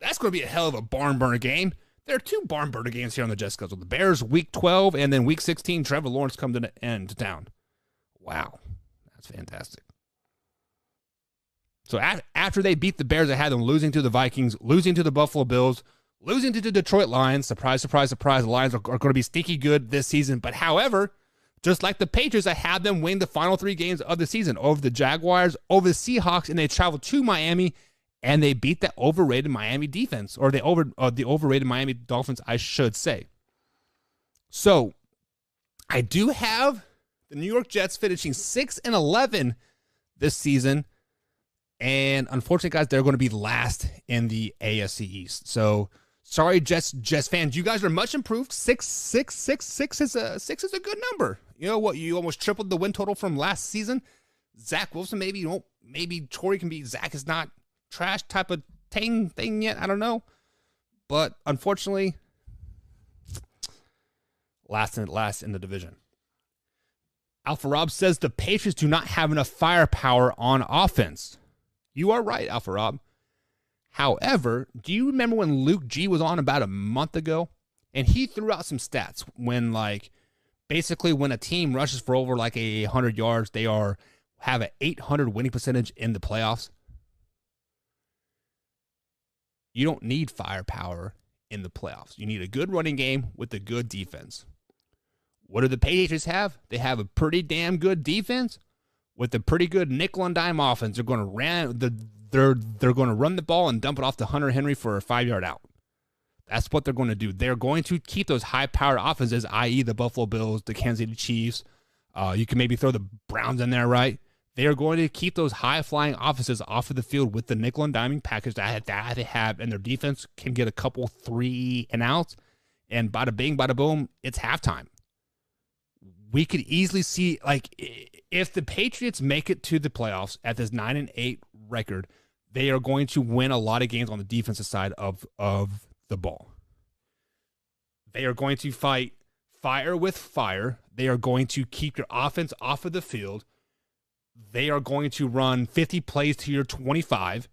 Speaker 2: That's going to be a hell of a barn burner game. There are 2 barn burner games here on the Jets schedule. The Bears, Week 12, and then Week 16, Trevor Lawrence comes to town. Wow. That's fantastic. So after they beat the Bears, I had them losing to the Vikings, losing to the Buffalo Bills, losing to the Detroit Lions. Surprise, surprise, surprise. The Lions are going to be stinky good this season. But however, just like the Patriots, I had them win the final 3 games of the season over the Jaguars, over the Seahawks, and they traveled to Miami, and they beat that overrated Miami defense, or the overrated Miami Dolphins, I should say. So I do have the New York Jets finishing 6-11 this season. And unfortunately, guys, they're going to be last in the AFC East. So sorry, Jets fans. You guys are much improved. 6 is a good number. You know what? You almost tripled the win total from last season. Zach Wilson, maybe Torrey can be. Zach is not trash type of thing yet. I don't know. But unfortunately, last in the division. Alpha Rob says the Patriots do not have enough firepower on offense. You are right, Alpha Rob. However, do you remember when Luke G was on about a month ago? And he threw out some stats when, basically when a team rushes for over 100 yards, they have an 800 winning percentage in the playoffs. You don't need firepower in the playoffs. You need a good running game with a good defense. What do the Patriots have? They have a pretty damn good defense with a pretty good nickel and dime offense. They're going to run the ball and dump it off to Hunter Henry for a 5-yard out. That's what they're going to do. They're going to keep those high-powered offenses, i.e. the Buffalo Bills, the Kansas City Chiefs. You can maybe throw the Browns in there, right? They are going to keep those high-flying offenses off of the field with the nickel and diming package that they have, and their defense can get a couple 3-and-outs, and bada bing, bada boom, it's halftime. We could easily see, if the Patriots make it to the playoffs at this 9-8 record, they are going to win a lot of games on the defensive side of the ball. They are going to fight fire with fire. They are going to keep your offense off of the field. They are going to run 50 plays to your 25.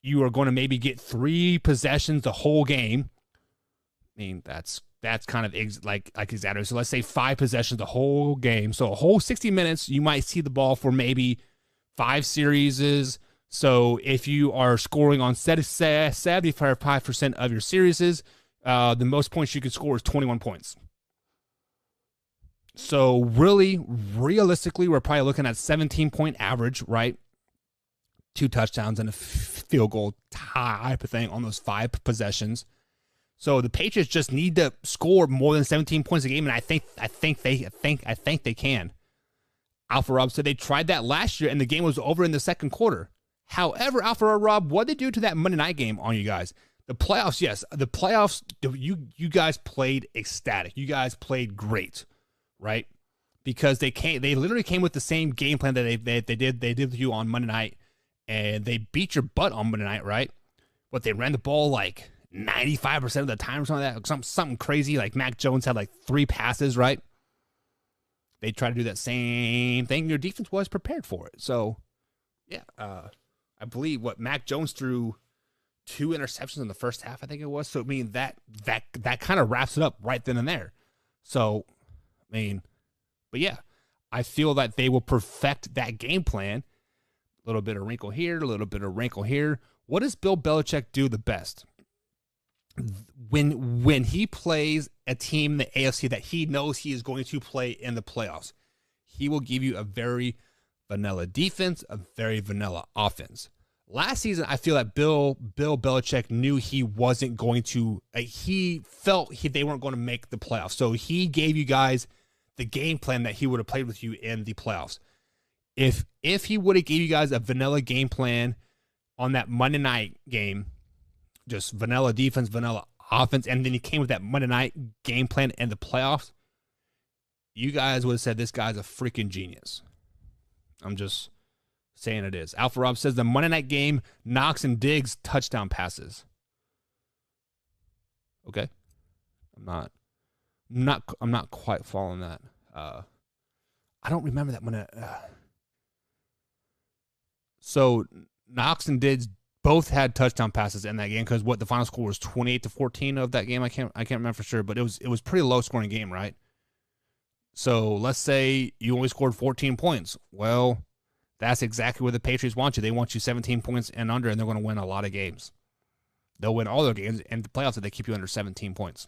Speaker 2: You are going to maybe get 3 possessions the whole game. I mean, that's kind of exaggerated. So let's say 5 possessions the whole game. So a whole 60 minutes, you might see the ball for maybe 5 series. So if you are scoring on 75% of your series, the most points you could score is 21 points. So really, realistically, we're probably looking at 17-point average, right? 2 touchdowns and a field goal type of thing on those 5 possessions. So the Patriots just need to score more than 17 points a game, and I think they can. Alpha Rob said they tried that last year, and the game was over in the second quarter. However, Alpha Rob, what did they do to that Monday night game on you guys? The playoffs, yes, the playoffs. You guys played ecstatic. You guys played great, right? Because they literally came with the same game plan that they did with you on Monday night, and they beat your butt on Monday night, right? But they ran the ball 95% of the time or something like that. Something crazy. Mac Jones had 3 passes, right? They tried to do that same thing. Your defense was prepared for it. So, yeah, I believe Mac Jones threw 2 interceptions in the first half, I think it was. So, I mean, that kind of wraps it up right then and there. So, I mean, but yeah, I feel that they will perfect that game plan. A little bit of wrinkle here, a little bit of wrinkle here. What does Bill Belichick do the best? When he plays a team in the AFC that he knows he is going to play in the playoffs, he will give you a very vanilla defense, a very vanilla offense. Last season, I feel that Bill Belichick knew he wasn't going to. He felt they weren't going to make the playoffs, so he gave you guys the game plan that he would have played with you in the playoffs. If he would have gave you guys a vanilla game plan on that Monday night game, just vanilla defense, vanilla offense, and then he came with that Monday night game plan in the playoffs, you guys would have said this guy's a freaking genius. I'm just saying it is. Alpha Rob says the Monday night game, Knox and Diggs touchdown passes. Okay. I'm not quite following that. I don't remember that Monday. So Knox and Diggs both had touchdown passes in that game because what the final score was 28-14 of that game. I can't remember for sure, but it was pretty low scoring game, right? So let's say you only scored 14 points. Well, that's exactly where the Patriots want you. They want you 17 points and under, and they're going to win a lot of games. They'll win all their games and the playoffs if they keep you under 17 points.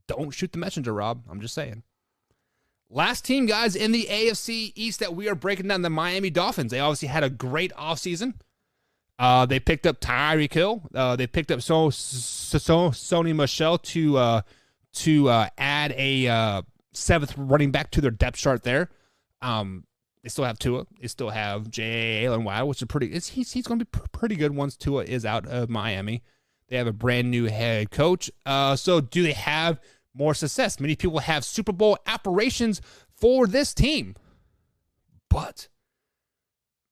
Speaker 2: Don't shoot the messenger, Rob. I'm just saying. Last team, guys, in the AFC East that we are breaking down, the Miami Dolphins. They obviously had a great offseason. They picked up Tyreek Hill. They picked up Sony Michel to add a seventh running back to their depth chart there. They still have Tua. They still have Jalen Waddle, which is he's going to be pretty good once Tua is out of Miami. They have a brand new head coach. So do they have more success? Many people have Super Bowl aspirations for this team. But,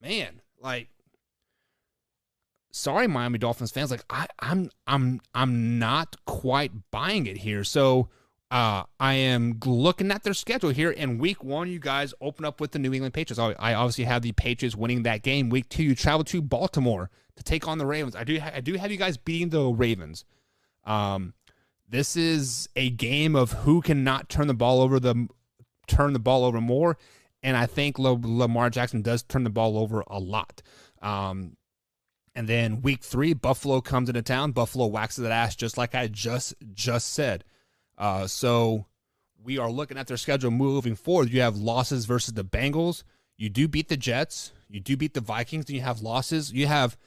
Speaker 2: man, sorry, Miami Dolphins fans. I'm not quite buying it here. So I am looking at their schedule here. In week 1, you guys open up with the New England Patriots. I obviously have the Patriots winning that game. Week 2, you travel to Baltimore to take on the Ravens. I do have you guys beating the Ravens. This is a game of who cannot turn the ball over more, and I think Lamar Jackson does turn the ball over a lot. And then week 3, Buffalo comes into town. Buffalo waxes that ass just like I just said. So we are looking at their schedule moving forward. You have losses versus the Bengals. You do beat the Jets. You do beat the Vikings. Then you have losses. You have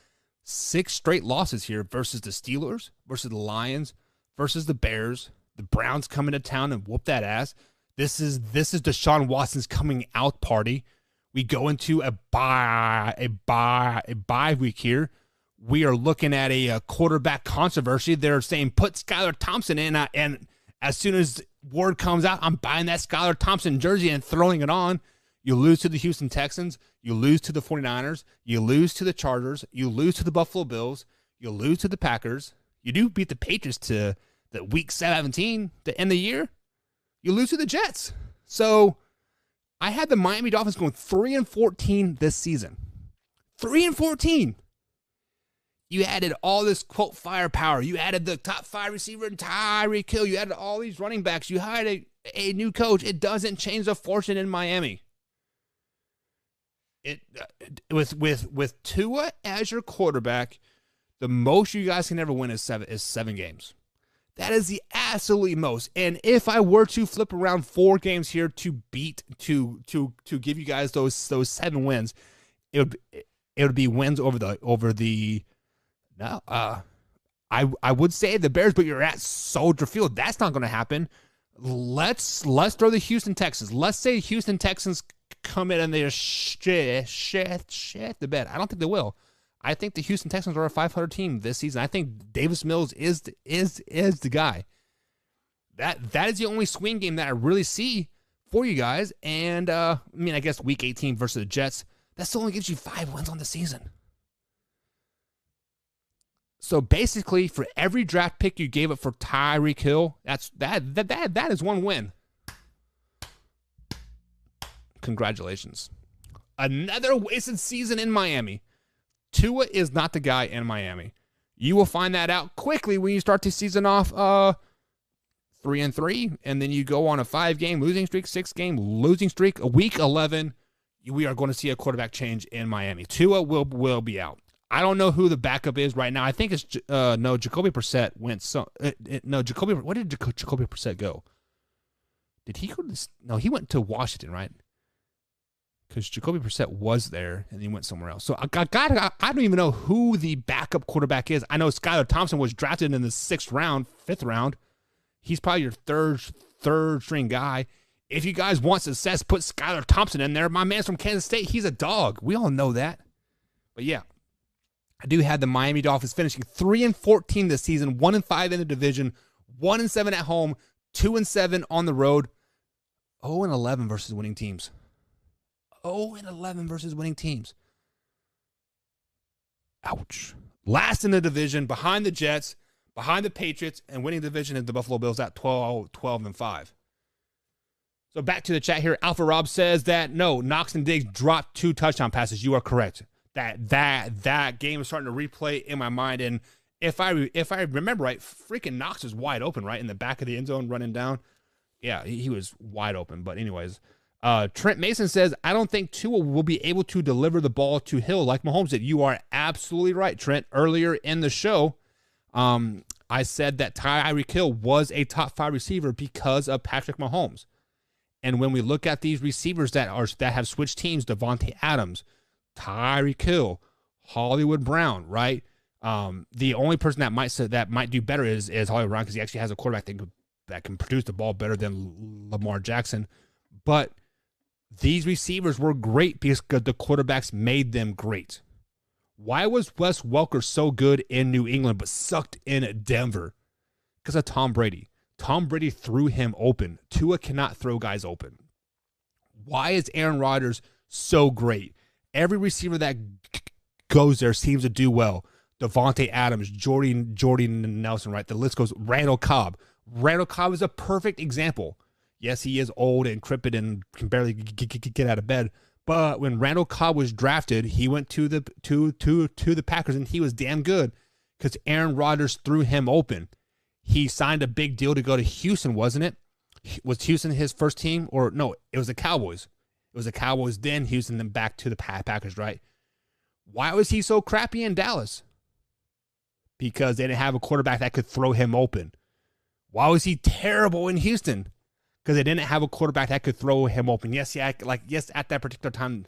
Speaker 2: 6 straight losses here versus the Steelers, versus the Lions, versus the Bears. The Browns come into town and whoop that ass. This is Deshaun Watson's coming out party. We go into a bye week here. We are looking at a quarterback controversy. They're saying put Skylar Thompson in, and as soon as word comes out, I'm buying that Skylar Thompson jersey and throwing it on. You lose to the Houston Texans. You lose to the 49ers. You lose to the Chargers. You lose to the Buffalo Bills. You lose to the Packers. You do beat the Patriots to the week 17 to end the year. You lose to the Jets. So I had the Miami Dolphins going 3-14 this season. 3-14. You added all this, quote, firepower. You added the top 5 receiver in Tyreek Hill. You added all these running backs. You hired a new coach. It doesn't change the fortune in Miami. With Tua as your quarterback, the most you guys can ever win is 7 games. That is the absolute most. And if I were to flip around 4 games here to give you guys those 7 wins, it would be wins over the. No, I would say the Bears, but you're at Soldier Field. That's not going to happen. Let's throw the Houston Texans. Let's say Houston Texans come in and they just shit the bed. I don't think they will. I think the Houston Texans are a 500 team this season. I think Davis Mills is the guy. That is the only swing game that I really see for you guys. And I guess week 18 versus the Jets, that still only gives you 5 wins on the season. So basically, for every draft pick you gave up for Tyreek Hill, that is 1 win. Congratulations. Another wasted season in Miami. Tua is not the guy in Miami. You will find that out quickly when you start the season off 3-3, and then you go on a 5-game losing streak, 6-game losing streak. Week 11, we are going to see a quarterback change in Miami. Tua will be out. I don't know who the backup is right now. I think it's Jacoby Brissett went. Jacoby. Where did Jacoby Brissett go? Did he go? No, he went to Washington, right? Because Jacoby Brissett was there and he went somewhere else. So I don't even know who the backup quarterback is. I know Skylar Thompson was drafted in the 6th round, 5th round. He's probably your third string guy. If you guys want success, put Skylar Thompson in there. My man's from Kansas State. He's a dog. We all know that. But yeah, I do have the Miami Dolphins finishing 3-14 this season, 1-5 in the division, 1-7 at home, 2-7 on the road, 0-11 versus winning teams. 0-11 versus winning teams. Ouch. Last in the division, behind the Jets, behind the Patriots, and winning division is the Buffalo Bills at 12-5. So back to the chat here. Alpha Rob says that no, Knox and Diggs dropped 2 touchdown passes. You are correct. That game is starting to replay in my mind. And if I remember right, freaking Knox was wide open, right? In the back of the end zone running down. Yeah, he was wide open. But anyways, Trent Mason says, I don't think Tua will be able to deliver the ball to Hill like Mahomes did. You are absolutely right, Trent. Earlier in the show, I said that Tyreek Hill was a top 5 receiver because of Patrick Mahomes. And when we look at these receivers that have switched teams, Devontae Adams, Tyreek Hill, Hollywood Brown, right? The only person that might do better is Hollywood Brown because he actually has a quarterback that can produce the ball better than Lamar Jackson. But these receivers were great because the quarterbacks made them great. Why was Wes Welker so good in New England but sucked in Denver? Because of Tom Brady. Tom Brady threw him open. Tua cannot throw guys open. Why is Aaron Rodgers so great? Every receiver that goes there seems to do well. Devontae Adams, Jordan Nelson, right? The list goes. Randall Cobb. Randall Cobb is a perfect example. Yes, he is old and crippled and can barely get out of bed. But when Randall Cobb was drafted, he went to the Packers and he was damn good because Aaron Rodgers threw him open. He signed a big deal to go to Houston, wasn't it? Was Houston his first team? Or no, it was the Cowboys. It was the Cowboys, then Houston, then back to the Packers, right? Why was he so crappy in Dallas? Because they didn't have a quarterback that could throw him open. Why was he terrible in Houston? Because they didn't have a quarterback that could throw him open. Yes, at that particular time.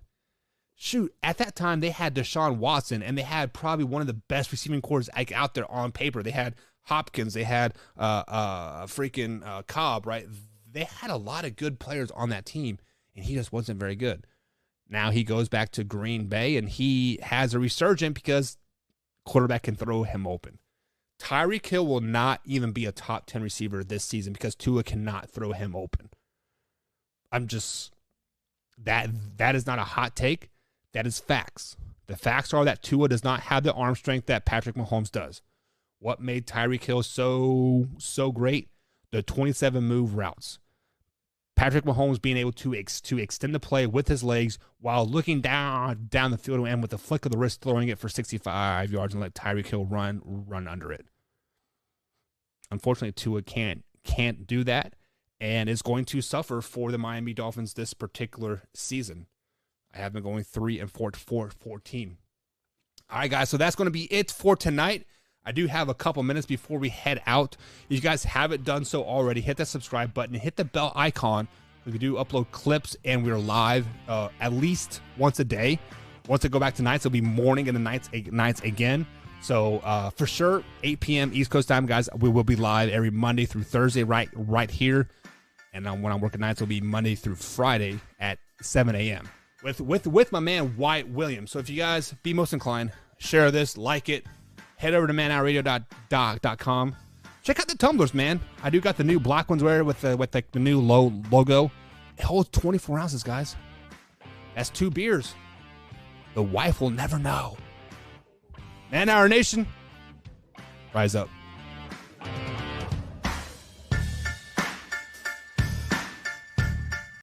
Speaker 2: Shoot, at that time, they had Deshaun Watson, and they had probably one of the best receiving corps out there on paper. They had Hopkins, they had Cobb, right? They had a lot of good players on that team, and he just wasn't very good. Now he goes back to Green Bay, and he has a resurgence because quarterback can throw him open. Tyreek Hill will not even be a top 10 receiver this season because Tua cannot throw him open. That is not a hot take. That is facts. The facts are that Tua does not have the arm strength that Patrick Mahomes does. What made Tyreek Hill so great? The 27 move routes. Patrick Mahomes being able to extend the play with his legs while looking down the field and with a flick of the wrist throwing it for 65 yards and let Tyreek Hill run under it. Unfortunately, Tua can't do that and is going to suffer for the Miami Dolphins this particular season. I have been going 3-14. All right, guys, so that's going to be it for tonight. I do have a couple minutes before we head out. If you guys haven't done so already, hit that subscribe button and hit the bell icon. We do upload clips, and we're live at least once a day. Once I go back to nights, it'll be morning and the nights again. So for sure, 8 p.m. East Coast time, guys, we will be live every Monday through Thursday right here. And when I'm working nights, it'll be Monday through Friday at 7 a.m. with my man Wyatt Williams. So if you guys be most inclined, share this, like it. Head over to manhourradio.com. Check out the tumblers, man. I do got the new black ones with the new logo. It holds 24 ounces, guys. That's 2 beers. The wife will never know. Man Hour Nation, rise up.